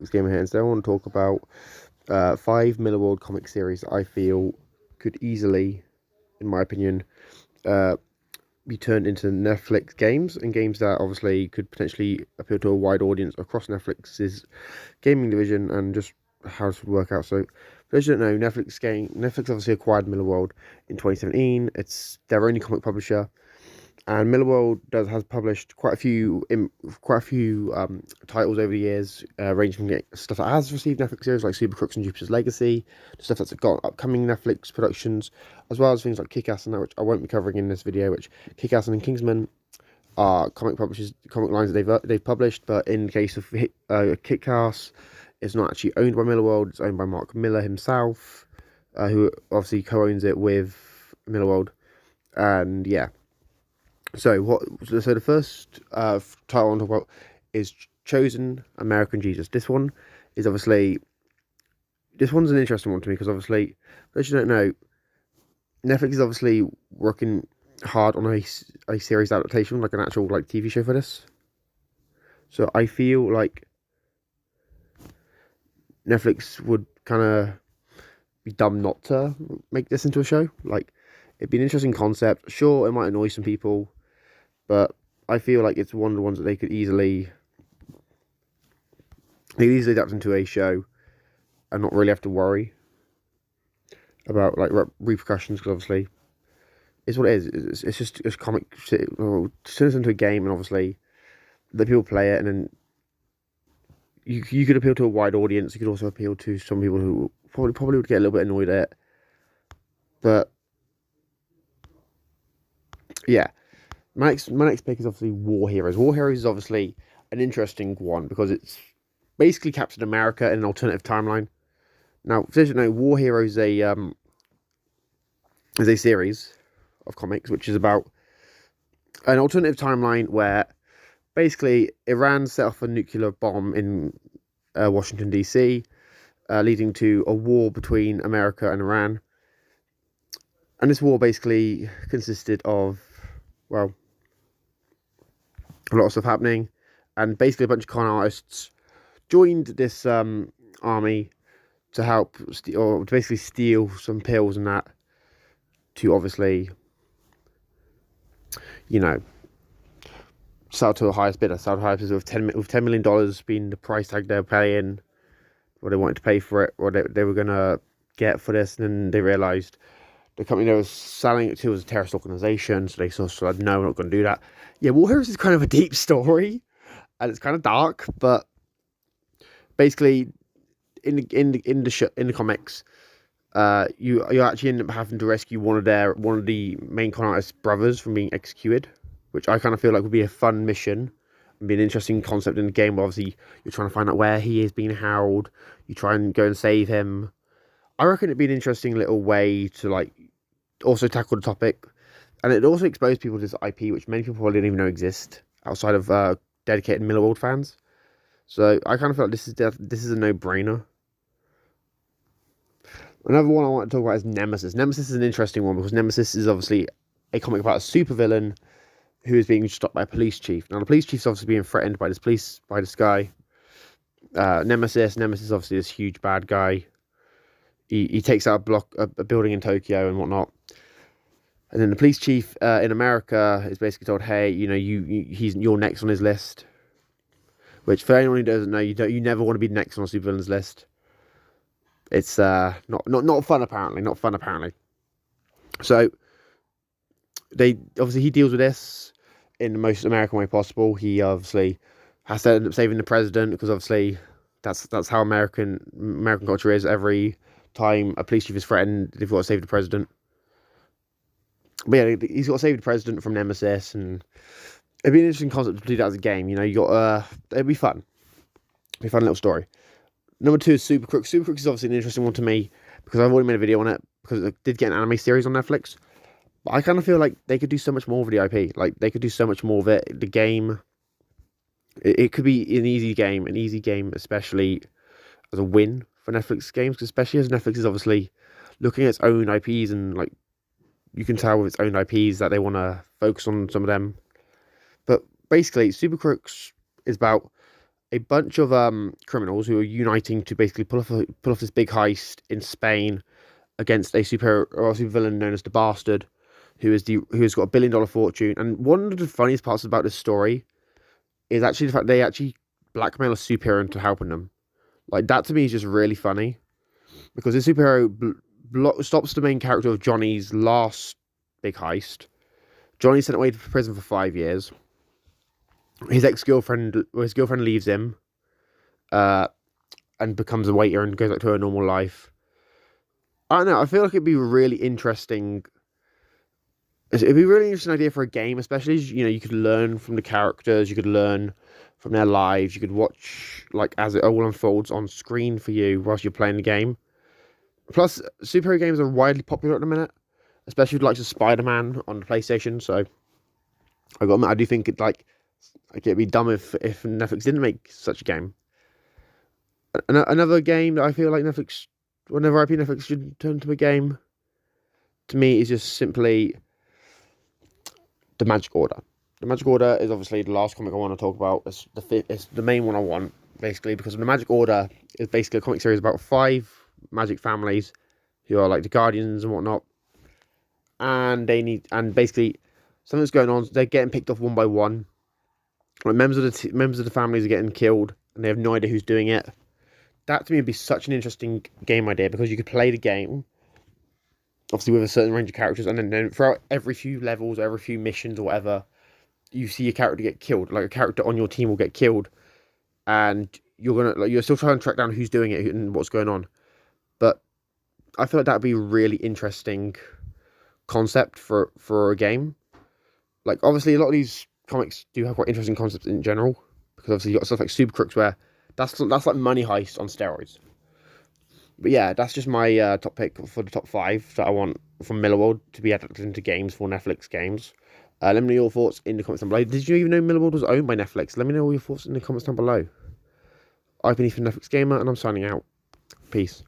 Netflix gamer here. Instead, I want to talk about 5 Millarworld comic series that I feel could easily, in my opinion, uh, be turned into Netflix games, and games that obviously could potentially appeal to a wide audience across Netflix's gaming division, and just how this would work out. So, for those who don't know, Netflix obviously acquired Millarworld in 2017. It's their only comic publisher. And Millarworld has published quite a few titles over the years, ranging from stuff that has received Netflix series like Super Crooks and Jupiter's Legacy, to stuff that's got upcoming Netflix productions, as well as things like Kick-Ass and that, which I won't be covering in this video. Which Kick-Ass and Kingsman are comic lines that they've published, but in the case of Kick-Ass, it's not actually owned by Millarworld. It's owned by Mark Millar himself, who obviously co-owns it with Millarworld, and yeah. So the first title I want to talk about is Chosen American Jesus. This one's an interesting one to me because obviously, as you don't know, Netflix is obviously working hard on a series adaptation, like an actual TV show for this. So I feel like Netflix would kind of be dumb not to make this into a show. Like, it'd be an interesting concept. Sure, it might annoy some people, but I feel like it's one of the ones that they could easily adapt into a show and not really have to worry about repercussions, because obviously it's what it is. It's just a comic. Turn this into a game, and obviously the people play it, and then you could appeal to a wide audience. You could also appeal to some people who probably would get a little bit annoyed at it. But yeah. My next pick is obviously War Heroes. War Heroes is obviously an interesting one because it's basically Captain America in an alternative timeline. Now, for those who don't know, War Heroes is a series of comics which is about an alternative timeline where basically Iran set off a nuclear bomb in Washington DC, leading to a war between America and Iran. And this war basically consisted of, well, a lot of stuff happening, and basically a bunch of con artists joined this army to help to basically steal some pills and that, to obviously, sell to the highest bidder. Sell to the highest bidder with $10 million being the price tag they were paying, what they wanted to pay for it, what they were gonna get for this. And then they realised the company they were selling it to was a terrorist organisation, so they sort of said, no, we're not going to do that. Yeah, War Heroes is kind of a deep story, and it's kind of dark, but basically, in the comics, you actually end up having to rescue one of the main con artist's brothers from being executed, which I kind of feel like would be a fun mission and be an interesting concept in the game. But obviously, you're trying to find out where he is being held. You try and go and save him. I reckon it'd be an interesting little way to also tackle the topic, and it also exposed people to this IP, which many people probably didn't even know exist outside of dedicated Millarworld fans. So I kind of feel like this is a no-brainer. Another one I want to talk about is Nemesis. Nemesis is an interesting one because Nemesis is obviously a comic about a supervillain who is being stopped by a police chief. Now the police chief's obviously being threatened by this guy, Nemesis. Nemesis is obviously this huge bad guy. He takes out a building in Tokyo and whatnot. And then the police chief in America is basically told, hey, you're next on his list. Which, for anyone who doesn't know, you never want to be next on a supervillain's list. It's not fun apparently. Not fun apparently. So he deals with this in the most American way possible. He obviously has to end up saving the president, because obviously that's how American culture is. Every time a police chief is threatened, they've got to save the president. But yeah, he's got to save the president from Nemesis, and it'd be an interesting concept to do that as a game. It'd be fun. It'd be a fun little story. Number 2 is Super Crooks. Super Crooks is obviously an interesting one to me because I've already made a video on it, because it did get an anime series on Netflix. But I kind of feel like they could do so much more with the IP. Like, they could do so much more of it. The game, it could be an easy game, especially as a win for Netflix games, especially as Netflix is obviously looking at its own IPs, and you can tell with its own IPs that they want to focus on some of them. But basically, Super Crooks is about a bunch of criminals who are uniting to basically pull off this big heist in Spain against a villain known as the Bastard, who has got $1 billion fortune. And one of the funniest parts about this story is actually the fact they actually blackmail a superhero into helping them. Like, that to me is just really funny, because this superhero stops the main character of Johnny's last big heist. Johnny's sent away to prison for 5 years. His girlfriend leaves him, and becomes a waiter and goes back to her normal life. I don't know. I feel like it'd be really interesting. It'd be a really interesting idea for a game, especially as, you could learn from the characters, you could learn from their lives, you could watch like as it all unfolds on screen for you whilst you're playing the game. Plus, superhero games are widely popular at the minute, especially with the likes of Spider-Man on the PlayStation. So I do think it'd be dumb if Netflix didn't make such a game. Another game that I feel like whenever I think Netflix should turn to a game, to me, is just simply the Magic Order. The Magic Order is obviously the last comic I want to talk about. It's the main one I want, basically, because the Magic Order is basically a comic series about 5 magic families who are like the guardians and whatnot, and basically something's going on. They're getting picked off one by one. Like, members of the families are getting killed, and they have no idea who's doing it. That to me would be such an interesting game idea, because you could play the game, obviously with a certain range of characters, and then throughout every few levels, or every few missions or whatever, you see a character get killed. Like, a character on your team will get killed, and you're still trying to track down who's doing it and what's going on. But I feel like that'd be a really interesting concept for a game. Like, obviously, a lot of these comics do have quite interesting concepts in general, because obviously you got stuff like Super Crooks, where that's like Money Heist on steroids. But yeah, that's just my top pick for the top 5 that I want from Millarworld to be added into games for Netflix games. Let me know your thoughts in the comments down below. Did you even know Millarworld was owned by Netflix? Let me know all your thoughts in the comments down below. I've been Ethan, Netflix Gamer, and I'm signing out. Peace.